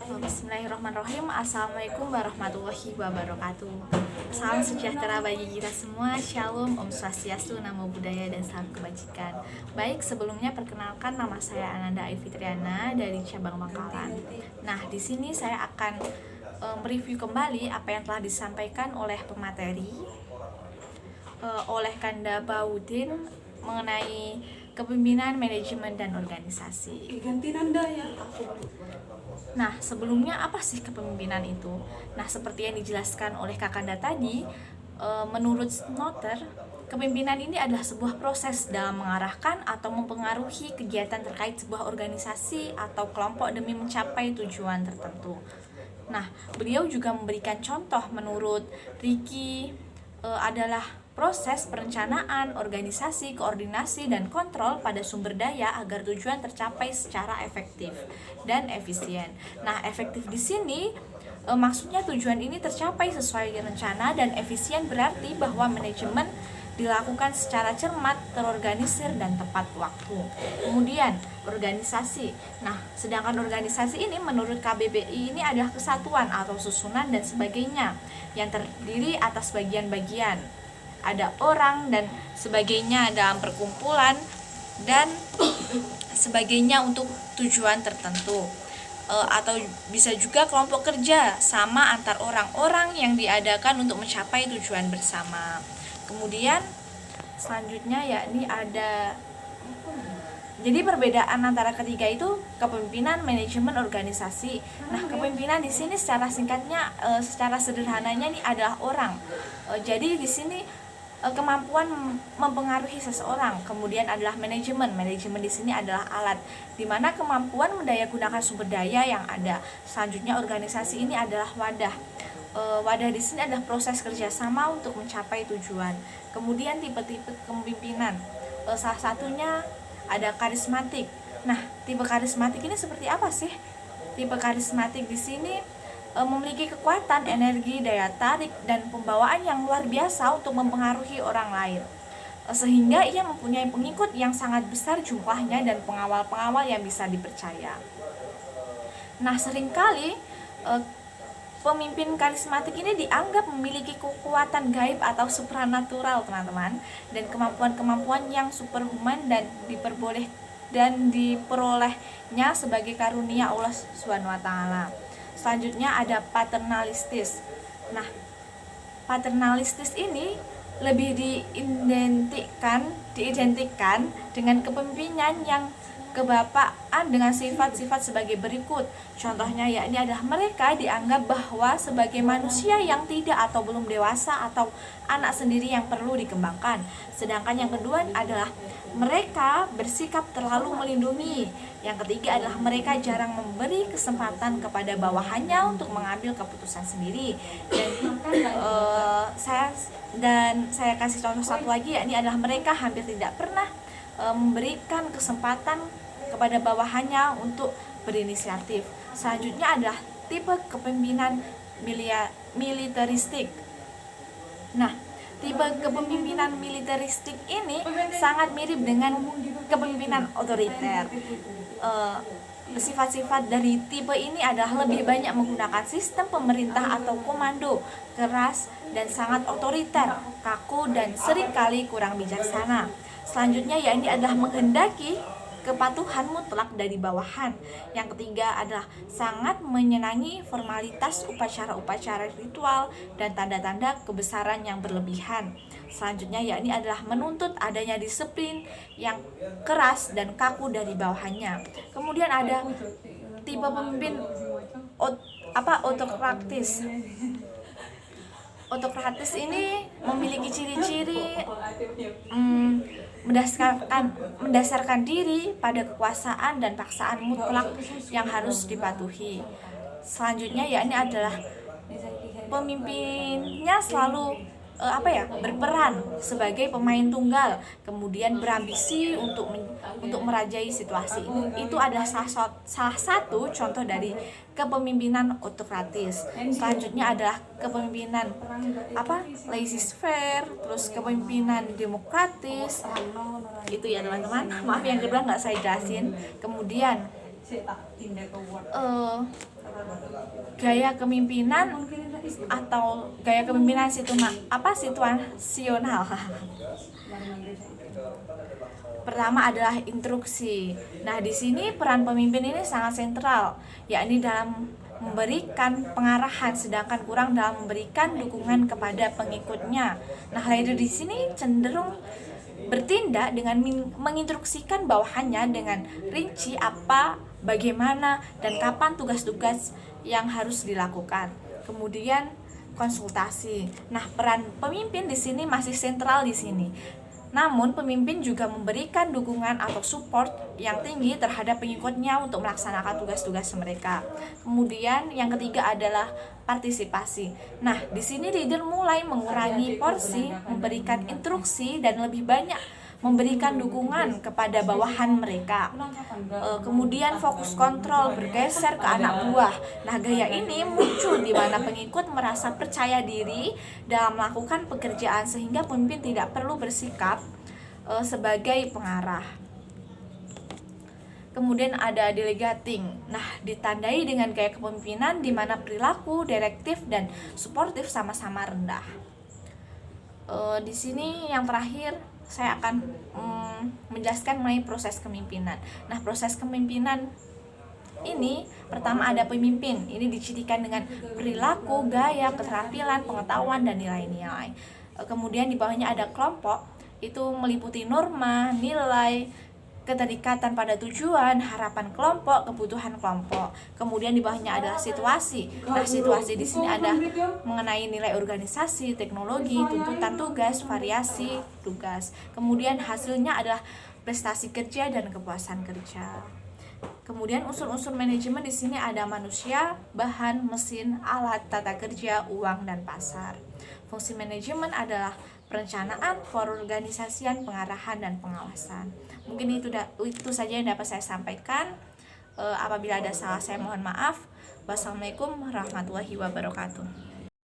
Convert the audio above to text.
Bismillahirrahmanirrahim. Assalamualaikum warahmatullahi wabarakatuh. Salam sejahtera bagi kita semua. Shalom, Om Swastiastu, Namo Buddhaya, dan salam kebajikan. Baik, sebelumnya perkenalkan, nama saya Ananda Ayu Fitriana dari cabang Bangkalan. Nah, di sini saya akan mereview kembali apa yang telah disampaikan oleh pemateri oleh Kanda Baudin mengenai kepemimpinan, manajemen, dan organisasi. Ganti Nanda ya. Nah, sebelumnya apa sih kepemimpinan itu? Nah, seperti yang dijelaskan oleh Kakanda tadi, menurut Notter, kepemimpinan ini adalah sebuah proses dalam mengarahkan atau mempengaruhi kegiatan terkait sebuah organisasi atau kelompok demi mencapai tujuan tertentu. Nah, beliau juga memberikan contoh menurut Ricky adalah proses perencanaan, organisasi, koordinasi, dan kontrol pada sumber daya agar tujuan tercapai secara efektif dan efisien. Nah, efektif di sini maksudnya tujuan ini tercapai sesuai rencana, dan efisien berarti bahwa manajemen dilakukan secara cermat, terorganisir, dan tepat waktu. Kemudian organisasi. Nah, sedangkan organisasi ini menurut KBBI ini adalah kesatuan atau susunan dan sebagainya yang terdiri atas bagian-bagian. Ada orang dan sebagainya dalam perkumpulan dan sebagainya untuk tujuan tertentu. Atau bisa juga kelompok kerja sama antar orang-orang yang diadakan untuk mencapai tujuan bersama. Kemudian selanjutnya yakni ada, jadi perbedaan antara ketiga itu kepemimpinan, manajemen, organisasi. Nah, kepemimpinan di sini secara singkatnya, secara sederhananya ini adalah orang. Jadi di sini kemampuan mempengaruhi seseorang. Kemudian adalah manajemen. Manajemen di sini adalah alat, di mana kemampuan mendayagunakan sumber daya yang ada. Selanjutnya organisasi ini adalah wadah. Wadah di sini adalah proses kerjasama untuk mencapai tujuan. Kemudian tipe-tipe kepemimpinan, salah satunya ada karismatik. Nah, tipe karismatik ini seperti apa sih? Tipe karismatik di sini memiliki kekuatan, energi, daya tarik, dan pembawaan yang luar biasa untuk mempengaruhi orang lain, sehingga ia mempunyai pengikut yang sangat besar jumlahnya dan pengawal-pengawal yang bisa dipercaya. Nah, seringkali pemimpin karismatik ini dianggap memiliki kekuatan gaib atau supranatural, teman-teman, dan kemampuan-kemampuan yang superhuman dan diperolehnya sebagai karunia Allah SWT. Selanjutnya ada paternalistis. Nah, paternalistis ini lebih diidentikan dengan kepemimpinan yang kebapaan dengan sifat-sifat sebagai berikut. Contohnya yakni adalah mereka dianggap bahwa sebagai manusia yang tidak atau belum dewasa atau anak sendiri yang perlu dikembangkan. Sedangkan yang kedua adalah mereka bersikap terlalu melindungi. Yang ketiga adalah mereka jarang memberi kesempatan kepada bawahannya untuk mengambil keputusan sendiri. Dan saya kasih contoh satu lagi, yakni adalah mereka hampir tidak pernah memberikan kesempatan kepada bawahannya untuk berinisiatif. Selanjutnya adalah tipe kepemimpinan militeristik. Nah, tipe kepemimpinan militeristik ini sangat mirip dengan kepemimpinan otoriter. Sifat-sifat dari tipe ini adalah lebih banyak menggunakan sistem pemerintah atau komando keras dan sangat otoriter, kaku, dan seringkali kurang bijaksana. Selanjutnya yakni adalah menghendaki kepatuhan mutlak dari bawahan. Yang ketiga adalah sangat menyenangi formalitas upacara-upacara ritual dan tanda-tanda kebesaran yang berlebihan. Selanjutnya yakni adalah menuntut adanya disiplin yang keras dan kaku dari bawahannya. Kemudian ada tipe pemimpin autokratis. Autokratis ini memiliki ciri-ciri mendasarkan diri pada kekuasaan dan paksaan mutlak yang harus dipatuhi. Selanjutnya yakni adalah pemimpinnya selalu berperan sebagai pemain tunggal, kemudian berambisi untuk merajai situasi. Itu adalah salah satu contoh dari kepemimpinan autokratis. Selanjutnya adalah kepemimpinan laissez-faire, terus kepemimpinan demokratis. Itu ya teman-teman. Maaf yang kedua nggak saya jelasin. Kemudian gaya kepemimpinan atau gaya kepemimpinan situasional. Pertama adalah instruksi. Nah, di sini peran pemimpin ini sangat sentral, yakni dalam memberikan pengarahan, sedangkan kurang dalam memberikan dukungan kepada pengikutnya. Nah, leader di sini cenderung bertindak dengan menginstruksikan bawahannya dengan rinci apa, bagaimana, dan kapan tugas-tugas yang harus dilakukan. Kemudian konsultasi. Nah, peran pemimpin di sini masih sentral di sini. Namun, pemimpin juga memberikan dukungan atau support yang tinggi terhadap pengikutnya untuk melaksanakan tugas-tugas mereka. Kemudian, yang ketiga adalah partisipasi. Nah, di sini leader mulai mengurangi porsi, memberikan instruksi, dan lebih banyak memberikan dukungan kepada bawahan mereka. Kemudian fokus kontrol bergeser ke anak buah. Nah, gaya ini muncul di mana pengikut merasa percaya diri dalam melakukan pekerjaan sehingga pemimpin tidak perlu bersikap sebagai pengarah. Kemudian ada delegating. Nah, ditandai dengan gaya kepemimpinan di mana perilaku direktif dan suportif sama-sama rendah. Di sini yang terakhir saya akan menjelaskan mengenai proses kepemimpinan. Nah, proses kepemimpinan ini pertama ada pemimpin. Ini dicirikan dengan perilaku, gaya, keterampilan, pengetahuan, dan nilai-nilai. Kemudian di bawahnya ada kelompok. Itu meliputi norma, nilai, keterikatan pada tujuan, harapan kelompok, kebutuhan kelompok. Kemudian di bawahnya adalah situasi. Nah, situasi di sini ada mengenai nilai organisasi, teknologi, tuntutan tugas, variasi tugas. Kemudian hasilnya adalah prestasi kerja dan kepuasan kerja. Kemudian unsur-unsur manajemen di sini ada manusia, bahan, mesin, alat, tata kerja, uang, dan pasar. Fungsi manajemen adalah perencanaan, perorganisasian, pengarahan, dan pengawasan. Mungkin itu saja yang dapat saya sampaikan. Apabila ada salah saya mohon maaf. Wassalamualaikum warahmatullahi wabarakatuh.